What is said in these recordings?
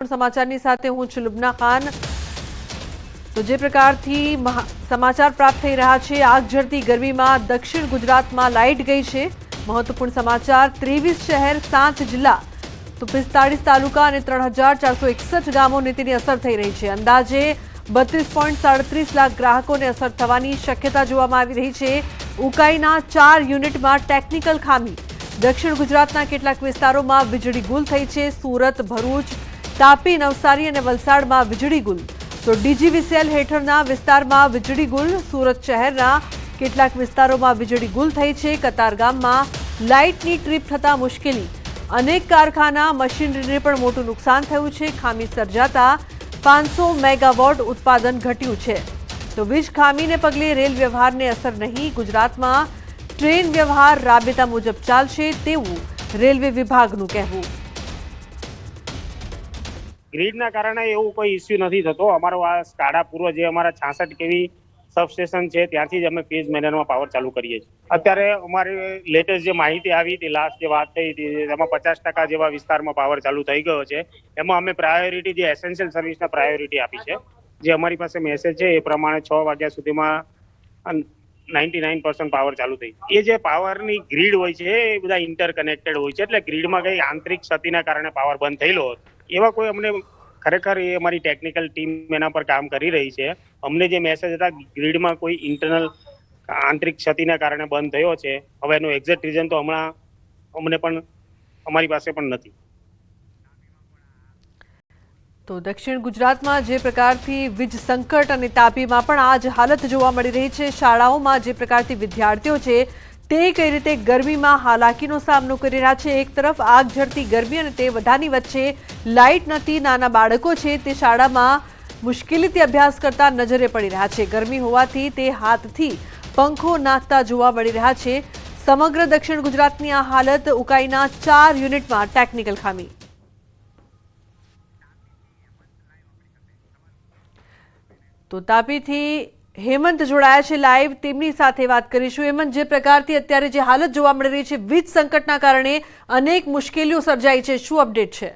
समाचार साथ हूँ છું લુબના ખાન। तो जे प्रकारथी समाचार प्राप्त थई रह्या छे, आग झरती गरमी में दक्षिण गुजरात में लाइट गई है। महत्वपूर्ण समाचार 23 शहर 7 जिला तो 45 तालुका और 3461 गामों ने तेनी असर थई रही है। अंदाजे 32.37 लाख ग्राहकों ने असर थवानी शक्यता जोवामां आवी रही है। उकाईना 4 यूनिट में टेक्निकल खामी। दक्षिण गुजरातना केटलाक विस्तारों में वीजળી गुल थई है। सूरत, भरूच, तापी, नवसारी और वलसाड में वीजળી गुल तो डीजीवीसीएल हेठळना विस्तारमां वीजળી गुल। सूरत शहरना केटलाक विस्तारों में वीजળી गुल थई है। कतारगाममां लाइटनी ट्रीप थता मुश्केली। अनेक कारखाना मशीनरीने पण मोटुं नुकसान थयुं छे। खामी सर्जाता 500 मेगावॉट उत्पादन घट्युं छे। तो वीज खामीने पगले रेल व्यवहारने असर नहीं। गुजरातमां ट्रेन व्यवहार राबेता मुजब चालशे तेवुं रेलवे विभागनुं कहेवुं। ग्रीडना कारणे एवुं कोई इश्यू नहीं थतो। अमारो आ स्काडा पूर्व जे अमारा 66 केवी सबस्टेशन है त्यारथी ज अमे फेज मेनर में पावर चालू करीए छीए। अत्यारे अमारी लेटेस्ट जे माहिती आवी थी, लास्ट जे बात थई थी, एमां 50% जेवा विस्तार में पावर चालू थई गयो छे। एमां अमे प्रायोरिटी जे एसेन्शियल सर्विसने प्रायोरिटी आपी छे। जे अमारी पासे मेसेज छे ए प्रमाणे 6 वाग्या सुधीमां 99% पावर चालू थई। ए जे पावरनी ग्रीड होय छे ए बधा इंटरकनेक्टेड होय छे, એટલે ગ્રીડમાં કઈ આંતરિક ક્ષતિના કારણે પાવર બંધ થયેલો એવા કોઈ અમને ખરેખર એ અમારી ટેકનિકલ ટીમ એના પર કામ કરી રહી છે। અમને જે મેસેજ હતા ગ્રીડમાં કોઈ ઇન્ટરનલ આંતરિક ક્ષતિના કારણે બંધ થયો છે, હવે એનું એક્ઝેક્ટ રીઝન તો હમણાં અમને પણ અમારી પાસે પણ નથી। तो दक्षिण गुजरात में जे प्रकारथी वीज संकट और तापी में पण आज हालत जोवा मळी रही है। शाळाओं में जे प्रकारथी विद्यार्थीओ छे ते कई रीते गर्मी में हालाकीनो सामनो करी रह्या छे। एक तरफ आग झरती गर्मी और ते बधानी वच्चे लाइट नथी। नाना बाळको छे ते शाळामां मुश्केलीथी अभ्यास करता नजरे पड़ी रह्या छे। गर्मी होवाथी ते हाथथी पंखो नाखता जोवा मळी रह्या छे। समग्र दक्षिण गुजरातनी आ हालत। उकाईना 4 यूनिट में टेक्निकल खामी। तो तापी थी हेमंत जोड़ाया है लाइव, तेमनी साथे बात करीशुं। हेमंत, जे प्रकारथी अत्यारे जे हालत जोवा मळी रही है वीज संकटना कारणे अनेक मुश्केलीओ सर्जाई है, शुं अपडेट है?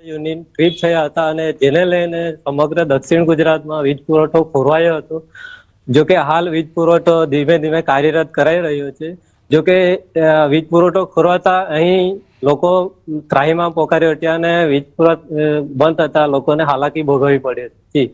યુનિટ ટ્રીપ થયા હતા અને જેને લઈને સમગ્ર દક્ષિણ ગુજરાતમાં વીજ પુરવઠો ખોરવાયો હતો। જો કે હાલ વીજ પુરવઠો ધીમે ધીમે કાર્યરત કરાઈ રહ્યો છે। જો કે વીજ પુરવઠો ખોરવાતા અહીં લોકો ત્રાહીમામ પોકારી ઉઠ્યા અને વીજ પુરવઠો બંધ થતા લોકોને હાલાકી ભોગવવી પડી હતી।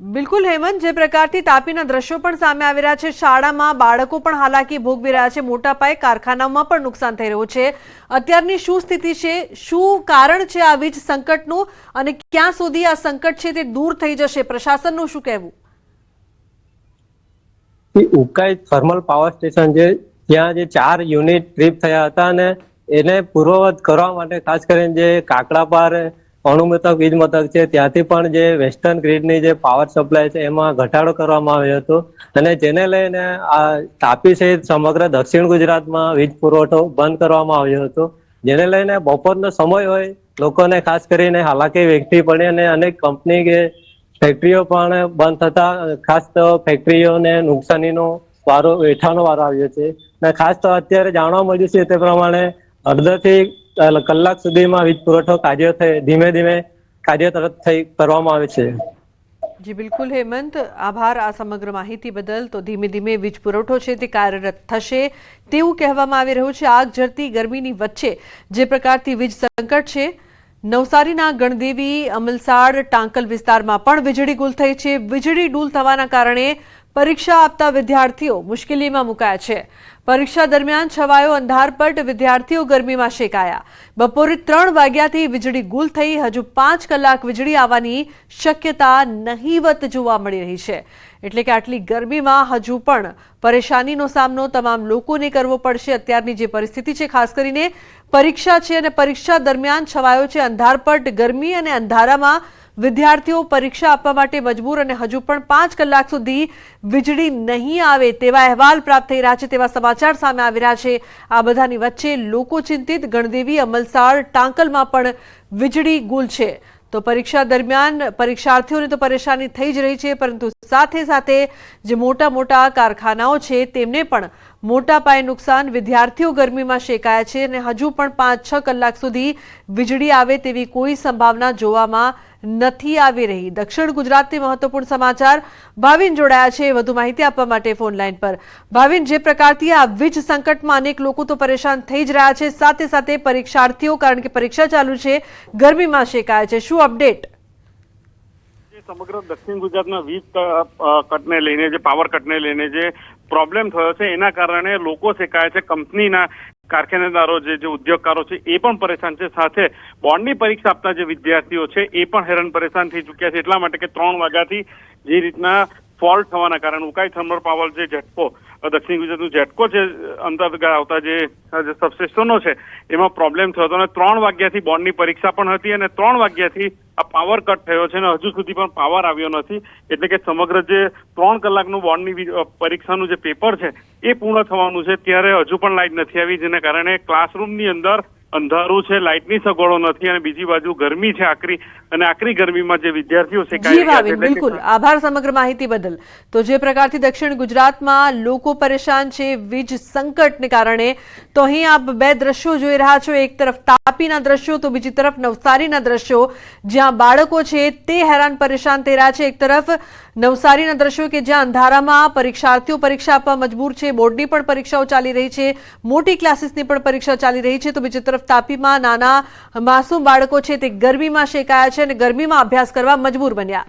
बिल्कुल हेमंत, जे प्रकारथी तापीना दृश्यो पण सामे आवी रह्या छे, शाळामां बाळको पण हालाकी भोगवी रह्या छे, मोटा पाये कारखानाओमां पण नुकसान थई रह्युं छे। अत्यारनी शुं स्थिति छे, शुं कारण छे आ वीज संकटनुं अने क्यां सुधी आ संकट छे ते दूर थई जशे, प्रशासननुं शुं कहेवुं? ઉકાઈ થર્મલ પાવર સ્ટેશન છે ત્યાં જે 4 યુનિટ ટ્રીપ થયા હતા અને એને પૂર્વવત કરવા માટે ખાસ કરીને જે કાકડાપાર અણુમતક વીજ મથક છે ત્યાંથી પણ જે વેસ્ટર્ન ગ્રીડની જે પાવર સપ્લાય છે એમાં ઘટાડો કરવામાં આવ્યો હતો અને જેને લઈને આ તાપી સહિત સમગ્ર દક્ષિણ ગુજરાતમાં વીજ પુરવઠો બંધ કરવામાં આવ્યો હતો। જેને લઈને બપોરનો સમય હોય લોકોને ખાસ કરીને હાલાકી વેઠવી પડી અને અનેક કંપની કે ફેક્ટરીઓ પણ બંધ થતા ખાસ તો ફેક્ટરીઓને નુકસાનીનો વારો વેઠવાનો વારો આવ્યો છે અને ખાસ તો અત્યારે જાણવા મળ્યું છે તે પ્રમાણે અડધાથી કલાક સુધીમાં વીજ પુરવઠો ધીમે ધીમે કાર્યરત થઈ કરવામાં આવે છે। जी बिल्कुल हेमंत, आभार आ समग्र माहिती बदल। तो धीमे धीमे वीज पुरवठो छे ते कार्यरत थशे तेवुं कहेवामां आवी रह्युं छे। आग झरती गर्मीनी वच्चे जे प्रकारथी वीज संकट छे, नवसारीना गणदेवी, अमलसाड, टांकल विस्तारमां पण वीजળી गुल थई छे। वीजળી गुल थवाना कारणे परीक्षा आपता विद्यार्थीओ मुश्केलीमां मुकाया छे। परीक्षा दरमियान छवायो अंधारपट, विद्यार्थीओ गरमीमां शेकाया। बपोरे 3 वाग्याथी वीजળી गुल थई। हजू 5 कलाक वीजળી आववानी शक्यता नहीवत जोवा मळी रही छे। એટલે કે આટલી ગરમીમાં હજુ પણ પરેશાનીનો સામનો તમામ લોકોને કરવો પડશે। અત્યારની જે પરિસ્થિતિ છે, ખાસ કરીને પરીક્ષા છે અને પરીક્ષા દરમિયાન છવાયો છે અંધારપટ, ગરમી અને અંધારામાં વિદ્યાર્થીઓ પરીક્ષા આપવા માટે મજબૂર અને હજુ પણ 5 કલાક સુધી વીજળી નહીં આવે તેવા અહેવાલ પ્રાપ્ત થઈ રહ્યા છે, તેવા સમાચાર સામે આવી રહ્યા છે। આ બધાની વચ્ચે લોકો ચિંતિત। ગણદેવી, અમલસાડ, ટાંકલમાં પણ વીજળી ગુલ છે। तो परीक्षा दरमियान परीक्षार्थीओने तो परेशानी थई ज रही है, परंतु साथे साथे जे मोटा मोटा कारखानाओं छे तेमने पण મોટા પાયે નુકસાન, વિદ્યાર્થીઓ ગરમીમાં શેકાયા છે અને હજુ પણ 5-6 કલાક સુધી વીજળી આવે તેવી કોઈ સંભાવના જોવામાં નથી આવી રહી. દક્ષિણ ગુજરાતથી મહત્વપૂર્ણ સમાચાર. ભાવિન જોડાયા છે વધુ માહિતી આપવા માટે ફોન લાઈન પર. ભાવિન, જે પ્રકારથી આ વીજ સંકટમાં અનેક લોકો તો પરેશાન થઈ જ રહ્યા છે, સાથે સાથે પરીક્ષાર્થીઓ, કારણ કે પરીક્ષા ચાલુ છે, ગરમીમાં શેકાયા છે, શું અપડેટ? સમગ્ર દક્ષિણ ગુજરાતમાં વીજ કટને લઈને, જે પાવર કટને લઈને જે પ્રોબ્લેમ થયો છે એના કારણે લોકો શેકાય છે. કંપનીના કારખાનેદારો, જે ઉદ્યોગકારો છે એ પણ પરેશાન છે. સાથે બોર્ડની પરીક્ષા આપતા જે વિદ્યાર્થીઓ છે એ પણ હેરાન પરેશાન થઈ ચૂક્યા છે. એટલા માટે કે 3 વાગ્યાથી જે રીતના ફોલ્ટ થવાના કારણે ઉકાઈ થર્મલ પાવર, જે જેટકો, દક્ષિણ ગુજરાતનું જેટકો છે, અંતર્ગત આવતા જે સબસ્ટેશનો છે એમાં પ્રોબ્લેમ થયો હતો અને 3 વાગ્યાથી બોર્ડની પરીક્ષા પણ હતી અને 3 વાગ્યાથી આ પાવર કટ થયો છે અને હજુ સુધી પણ પાવર આવ્યો નથી. એટલે કે સમગ્ર જે 3 કલાકનું બોર્ડની પરીક્ષાનું જે પેપર છે એ પૂર્ણ થવાનું છે ત્યારે હજુ પણ લાઇટ નથી આવી, જેને કારણે ક્લાસરૂમની અંદર અંધારું છે, લાઇટની સગવડો નથી અને બીજી બાજુ ગરમી છે આકરી, અને આકરી ગરમીમાં જે વિદ્યાર્થીઓ શેકાઈ રહ્યા છે. બિલકુલ, આભાર સમગ્ર માહિતી બદલ. તો જે પ્રકારથી દક્ષિણ ગુજરાતમાં લોકો પરેશાન છે વીજ સંકટને કારણે, તો અહીં આપ 2 દ્રશ્યો જોઈ રહ્યા છો. એક તરફ તાપીના દ્રશ્યો તો બીજી તરફ નવસારીના દ્રશ્યો, જ્યાં બાળકો છે તે હેરાન પરેશાન થઈ રહ્યા છે. એક તરફ નવસારીના દ્રશ્યો કે જ્યાં અંધારામાં પરીક્ષાર્થીઓ પરીક્ષા આપવા મજબૂર છે, બોર્ડની પણ પરીક્ષાઓ ચાલી રહી છે, મોટી ક્લાસીસની પણ પરીક્ષા ચાલી રહી છે, તો બીજી તરફ તાપીમાં નાના માસૂમ બાળકો છે તે ગરમીમાં શેકાયા છે અને ગરમીમાં અભ્યાસ કરવા મજબૂર બન્યા.